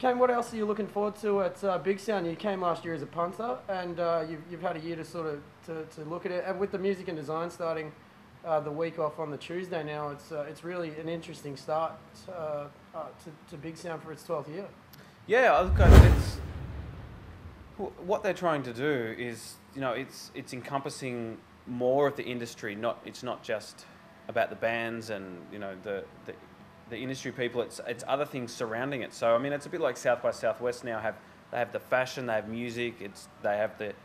Kane, what else are you looking forward to at Bigsound? You came last year as a punter, and you've had a year to sort of to look at it. And with the music and design starting the week off on the Tuesday now, it's really an interesting start to Bigsound for its 12th year. Yeah, it's what they're trying to do is, it's encompassing more of the industry. It's not just about the bands and the industry people. It's other things surrounding it. So I mean, it's a bit like South by Southwest now. They have the fashion, they have music. They have the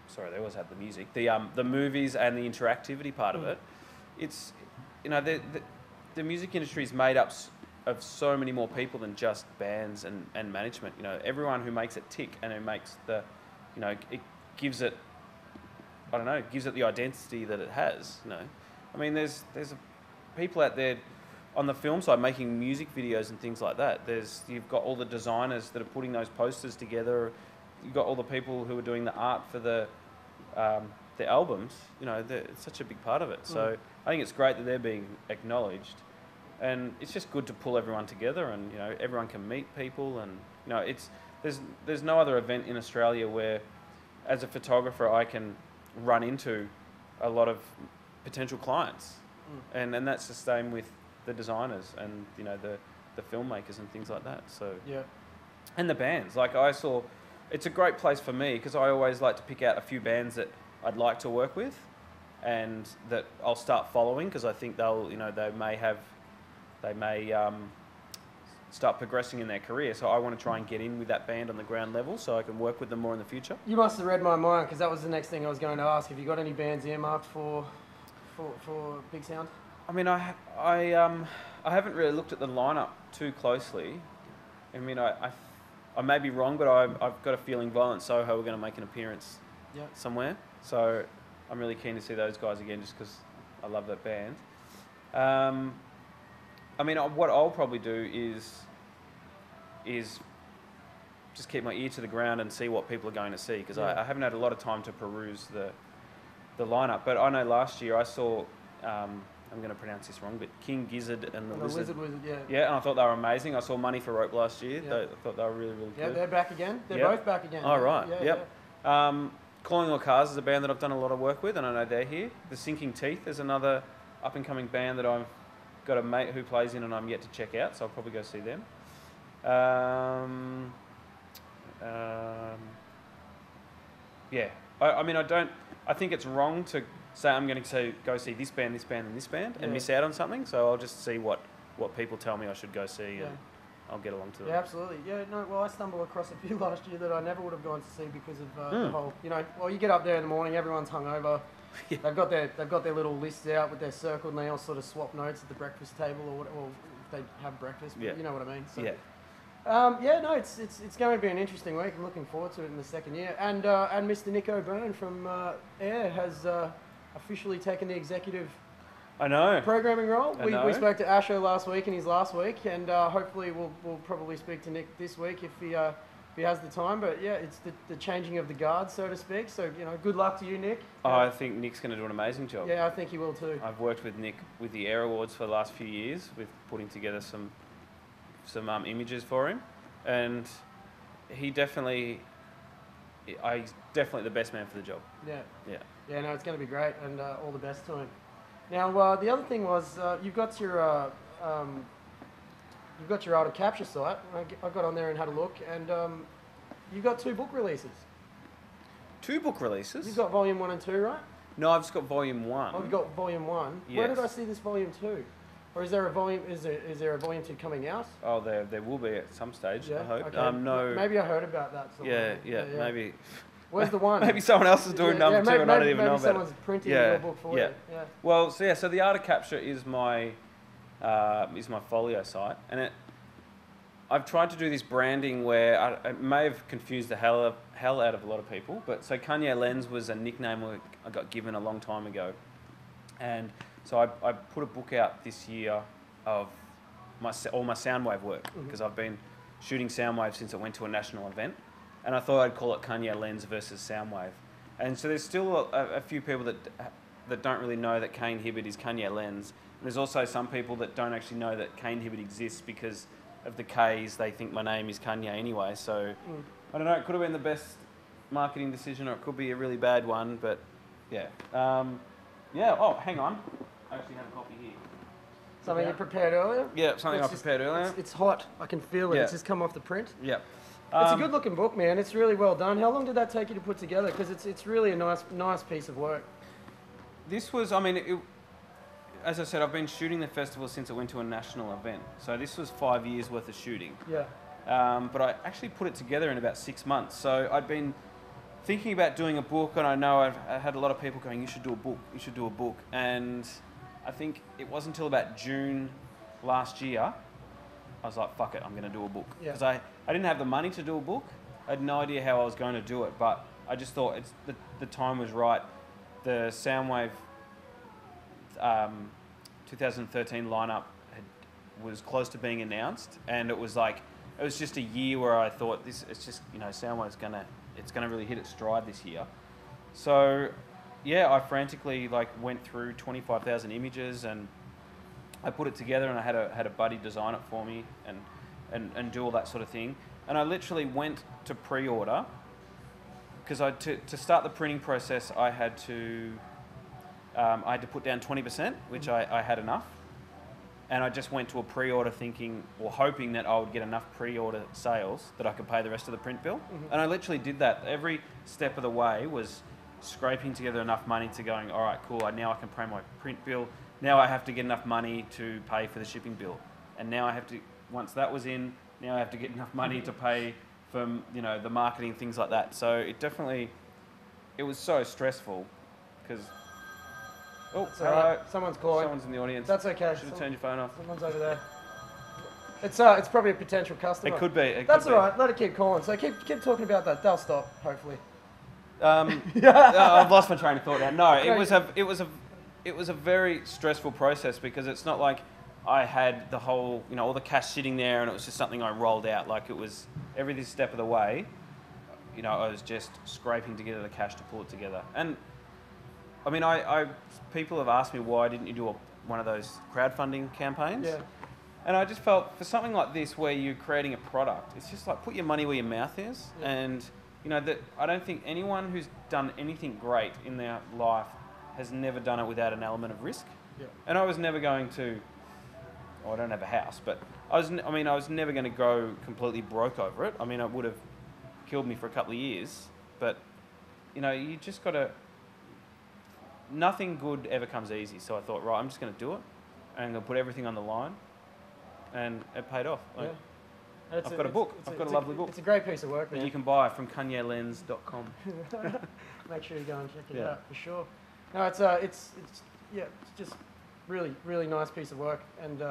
sorry, they always have the music. The movies and the interactivity part of it. It's the music industry is made up of so many more people than just bands and management. Everyone who makes it tick and who makes it gives it, I don't know, gives it the identity that it has. I mean, there's people out there on the film side making music videos and things like that. You've got all the designers that are putting those posters together. You've got all the people who are doing the art for the albums. It's such a big part of it. So I think it's great that they're being acknowledged, and it's just good to pull everyone together, and everyone can meet people, and there's no other event in Australia where, as a photographer, I can run into a lot of potential clients, and that's the same with the designers and the filmmakers and things like that. So yeah, and the bands. Like I saw, it's a great place for me because I always like to pick out a few bands that I'd like to work with, and that I'll start following because I think they may start progressing in their career. So I want to try and get in with that band on the ground level so I can work with them more in the future. You must have read my mind, because that was the next thing I was going to ask. Have you got any bands earmarked for Bigsound? I mean, I haven't really looked at the lineup too closely. I mean, I may be wrong, but I've got a feeling Violent Soho are going to make an appearance somewhere. So I'm really keen to see those guys again, just because I love that band. I mean, what I'll probably do is just keep my ear to the ground and see what people are going to see, because I haven't had a lot of time to peruse the lineup. But I know last year I saw, I'm going to pronounce this wrong, but King Gizzard and the Lizard. Yeah, and I thought they were amazing. I saw Money for Rope last year. Yeah. I thought they were really, really good. Yeah, they're back again. They're both back again. Oh, right. Yeah, yep. Calling All Cars is a band that I've done a lot of work with, and I know they're here. The Sinking Teeth is another up-and-coming band that I've got a mate who plays in and I'm yet to check out, so I'll probably go see them. Yeah. I think it's wrong to say I'm going to go see this band, and this band, and miss out on something. So I'll just see what people tell me I should go see, and I'll get along to them. Yeah, absolutely. Yeah, no. Well, I stumbled across a few last year that I never would have gone to see because of the whole. Well, you get up there in the morning, everyone's hungover. Yeah. They've got their little lists out with their circle, and they all sort of swap notes at the breakfast table, or if they have breakfast. But you know what I mean. So, it's going to be an interesting week. I'm looking forward to it in the second year. And Mr. Nick O'Byrne from Air has officially taken the executive programming role. We spoke to Asho last week in his last week, and hopefully we'll probably speak to Nick this week if he has the time. But yeah, it's the changing of the guard, so to speak. So good luck to you, Nick. I think Nick's going to do an amazing job. Yeah, I think he will too. I've worked with Nick with the Air Awards for the last few years, with putting together some images for him, and he's definitely the best man for the job. Yeah, no, it's going to be great, and all the best to him. Now, the other thing was you've got your Art of Capture site. I got on there and had a look, and you've got 2 book releases. 2 book releases? You've got Volume 1 and 2, right? No, I've just got Volume 1. Oh, you've got Volume 1. Yes. Where did I see this Volume 2? Or is there a volume? Is there a Volume 2 coming out? Oh, there will be at some stage. I hope. Okay. No. Maybe I heard about that. Yeah, maybe. Where's the 1? Maybe someone else is doing number 2 and I don't even know about it. Maybe someone's printing your book for you. Yeah. Well, so the Art of Capture is my folio site, and I've tried to do this branding where it may have confused the hell out of a lot of people. But so Kanye Lens was a nickname I got given a long time ago, and so I put a book out this year of all my Soundwave work, because I've been shooting Soundwave since it went to a national event, and I thought I'd call it Kanye Lens versus Soundwave. And so there's still a few people that don't really know that Kane Hibberd is Kanye Lens. And there's also some people that don't actually know that Kane Hibberd exists because of the K's, they think my name is Kanye anyway. So I don't know. It could have been the best marketing decision, or it could be a really bad one. But yeah, yeah. Oh, hang on. I actually have a copy here. Something you prepared earlier? Yeah, something I prepared earlier. It's hot. I can feel it. It's just come off the print. Yeah. It's a good looking book, man. It's really well done. How long did that take you to put together? Because it's really a nice piece of work. This was, I mean, as I said, I've been shooting the festival since it went to a national event. So this was 5 years worth of shooting. Yeah. But I actually put it together in about 6 months. So I'd been thinking about doing a book, and I know I had a lot of people going, you should do a book, you should do a book. And I think it wasn't until about June last year, I was like, fuck it, I'm going to do a book. Because I didn't have the money to do a book. I had no idea how I was going to do it, but I just thought the time was right. The Soundwave 2013 lineup was close to being announced, and it was just a year where I thought it's just, Soundwave's it's gonna really hit its stride this year. So yeah, I frantically went through 25,000 images, and I put it together, and I had a buddy design it for me and do all that sort of thing. And I literally went to pre-order because to start the printing process, I had to put down 20%, which I had enough. And I just went to a pre-order thinking, or hoping that I would get enough pre-order sales that I could pay the rest of the print bill. And I literally did that. Every step of the way was scraping together enough money to going, all right, cool, now I can pay my print bill. Now I have to get enough money to pay for the shipping bill. And now I have to, once that was in, now I have to get enough money to pay for, the marketing, things like that. So it was so stressful because, oh, hello. Someone's calling. Someone's in the audience. That's okay. Should have turned your phone off. Someone's over there. It's probably a potential customer. It could be. That's all right. Let it keep calling. So keep talking about that. They'll stop, hopefully. I've lost my train of thought now. No, it was a very stressful process because it's not like I had the whole, all the cash sitting there and it was just something I rolled out. Like it was every step of the way, I was just scraping together the cash to pull it together. And I mean, people have asked me why didn't you do one of those crowdfunding campaigns? Yeah. And I just felt for something like this where you're creating a product, it's just like put your money where your mouth is. Yeah. And that I don't think anyone who's done anything great in their life has never done it without an element of risk. Yeah. And I was never going to, I don't have a house, but I was never going to go completely broke over it. I mean, it would have killed me for a couple of years, but you just got to, nothing good ever comes easy. So I thought, right, I'm just going to do it. And I'm going to put everything on the line. And it paid off. Yeah. I've got a book. I've got a lovely book. It's a great piece of work, man. And you can buy from KanyeLens.com. Make sure you go and check it out for sure. No, it's just really, really nice piece of work, and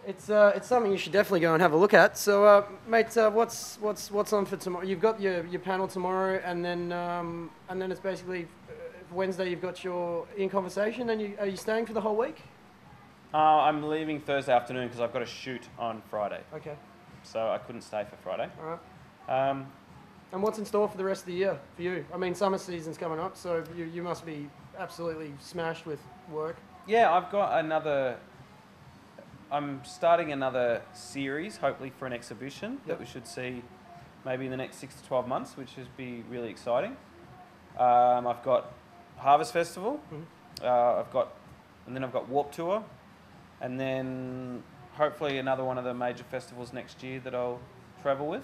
it's something you should definitely go and have a look at. So, mate, what's on for tomorrow? You've got your panel tomorrow, and then it's basically Wednesday. You've got your in conversation, and are you staying for the whole week? I'm leaving Thursday afternoon because I've got a shoot on Friday. Okay. So I couldn't stay for Friday. All right. And what's in store for the rest of the year for you? I mean, summer season's coming up, so you must be absolutely smashed with work. Yeah, I've got I'm starting another series, hopefully for an exhibition that we should see maybe in the next 6 to 12 months, which should be really exciting. I've got Harvest Festival. Mm-hmm. I've got Warp Tour. And then hopefully another one of the major festivals next year that I'll travel with.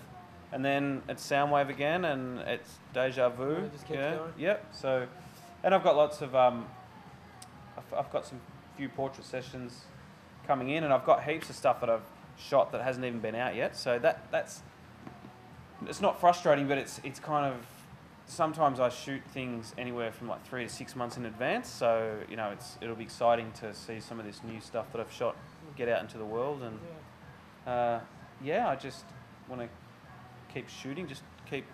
And then it's Soundwave again, and it's Deja Vu. It just keeps going. Yep. So, and I've got lots of, I've got some few portrait sessions coming in, and I've got heaps of stuff that I've shot that hasn't even been out yet. So that's, it's not frustrating, but it's kind of, sometimes I shoot things anywhere from 3 to 6 months in advance. So, it'll be exciting to see some of this new stuff that I've shot get out into the world. And I just want to keep shooting, just keep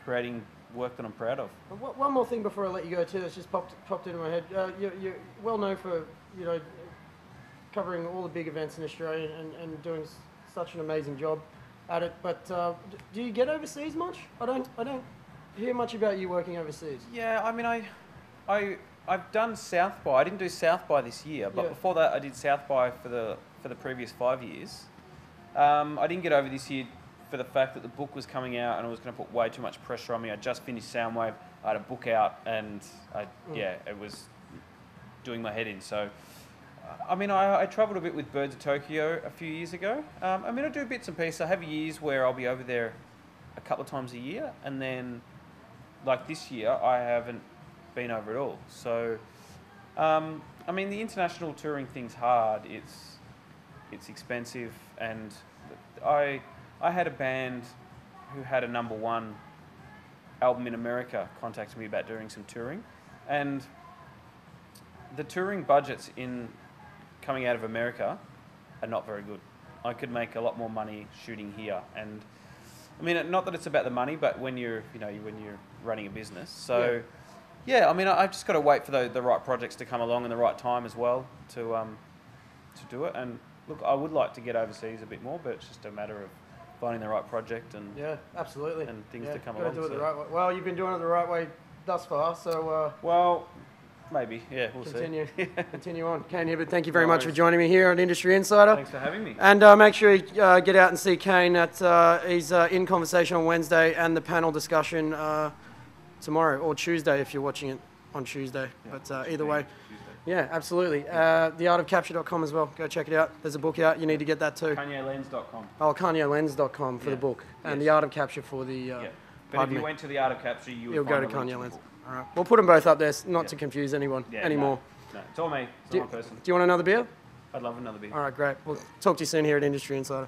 creating work that I'm proud of. One more thing before I let you go too, that's just popped into my head. You're well known for, covering all the big events in Australia and doing such an amazing job at it. But do you get overseas much? I don't hear much about you working overseas. Yeah, I mean, I've done South by. I didn't do South by this year, but before that I did South by for the previous 5 years. I didn't get over this year for the fact that the book was coming out and it was going to put way too much pressure on me. I just finished Soundwave. I had a book out and it was doing my head in. So, I mean, I travelled a bit with Birds of Tokyo a few years ago. I mean, I do bits and pieces. I have years where I'll be over there a couple of times a year, and then, like this year, I haven't been over at all. So, I mean, the international touring thing's hard. It's expensive, and I had a band who had a #1 album in America contact me about doing some touring, and the touring budgets coming out of America are not very good. I could make a lot more money shooting here, and I mean, not that it's about the money, but when you're running a business. So, yeah, I mean, I've just got to wait for the right projects to come along in the right time as well to do it. And look, I would like to get overseas a bit more, but it's just a matter of finding the right project and absolutely, and things to come along. Do it the right way. Well, you've been doing it the right way thus far, so well, maybe, we'll see. Continue on. Kane Hibberd, thank you very much for joining me here on Industry Insider. Thanks for having me. And make sure you get out and see Kane. He's in conversation on Wednesday and the panel discussion tomorrow or Tuesday if you're watching it on Tuesday. But either way, yeah, absolutely. Theartofcapture.com as well. Go check it out. There's a book out. You need to get that too. KanyeLens.com. Oh, KanyeLens.com for the book, and The Art of Capture for the. But if you went to The Art of Capture, you'll go to Kanye Lens. All right. We'll put them both up there, not to confuse anyone anymore. No, it's all me. It's one person. Do you want another beer? I'd love another beer. All right, great. We'll talk to you soon here at Industry Insider.